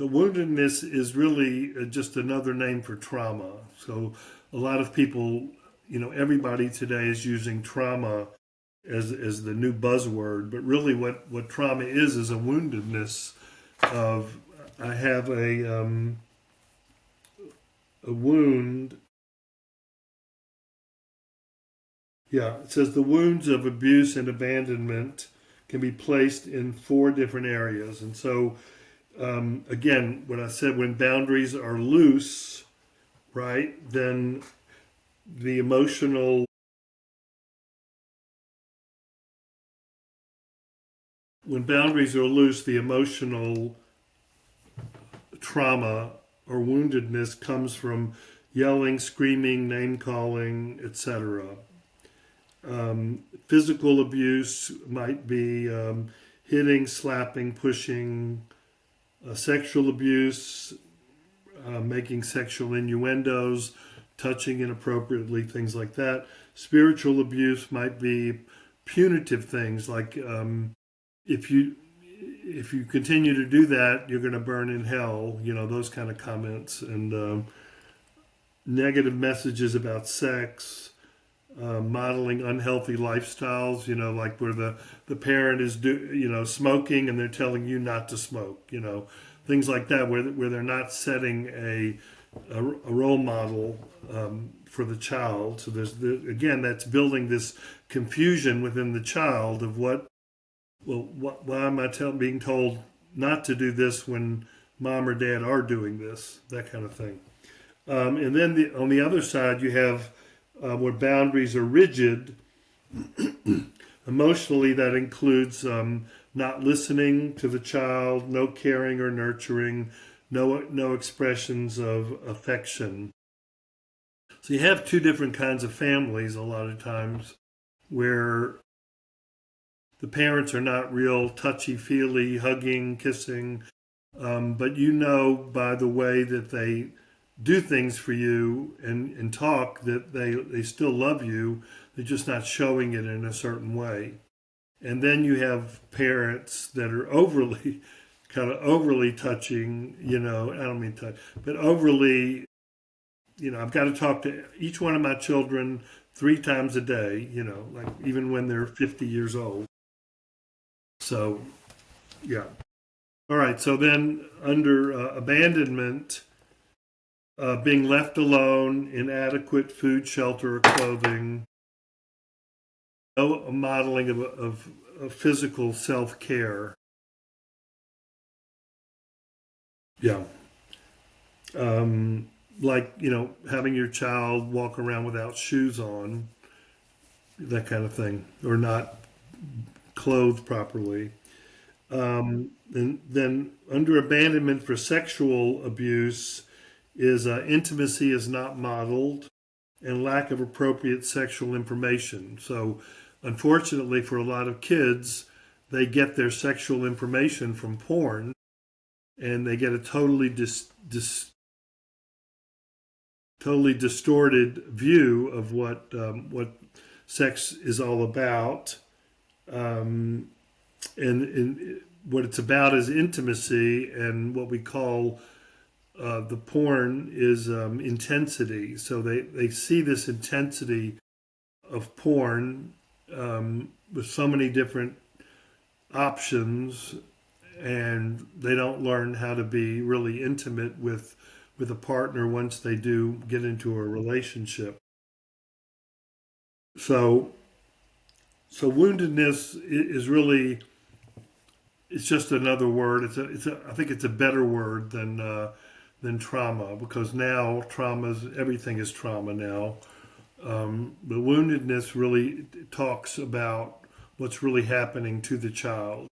So woundedness is really just another name for trauma. So a lot of people, everybody today is using trauma as the new buzzword, but really what trauma is a woundedness of I have a wound. Yeah, it says the wounds of abuse and abandonment can be placed in four different areas. And so, again, when I said when boundaries are loose, right, then the emotional, when boundaries are loose, the emotional trauma or woundedness comes from yelling, screaming, name calling, etc. Physical abuse might be hitting, slapping, pushing, sexual abuse, making sexual innuendos, touching inappropriately, things like that. Spiritual abuse might be punitive things like if you continue to do that, you're going to burn in hell. Those kind of comments and negative messages about sex. Modeling unhealthy lifestyles, like where the parent is smoking and they're telling you not to smoke, things like that, where they're not setting a role model for the child. So again, that's building this confusion within the child of why am I being told not to do this when mom or dad are doing this, that kind of thing. And then on the other side, you have where boundaries are rigid. Emotionally, that includes not listening to the child, no caring or nurturing, no expressions of affection. So you have two different kinds of families a lot of times where the parents are not real touchy-feely, hugging, kissing, but by the way that they do things for you and talk that they still love you. They're just not showing it in a certain way. And then you have parents that are overly touching, I don't mean touch, but overly, I've got to talk to each one of my children 3 times a day, like even when they're 50 years old. So, yeah. All right. So then under abandonment, being left alone, inadequate food, shelter, or clothing, no modeling of physical self-care. Yeah. Like, having your child walk around without shoes on, that kind of thing, or not clothed properly. And then under abandonment for sexual abuse is intimacy is not modeled and lack of appropriate sexual information. So, unfortunately, for a lot of kids, they get their sexual information from porn, and they get a totally distorted view of what sex is all about, and what it's about is intimacy, and what we call the porn is intensity. So they see this intensity of porn with so many different options, and they don't learn how to be really intimate with a partner once they do get into a relationship. So woundedness is really, it's just another word. I think it's a better word than trauma, because now everything is trauma now. But woundedness really talks about what's really happening to the child.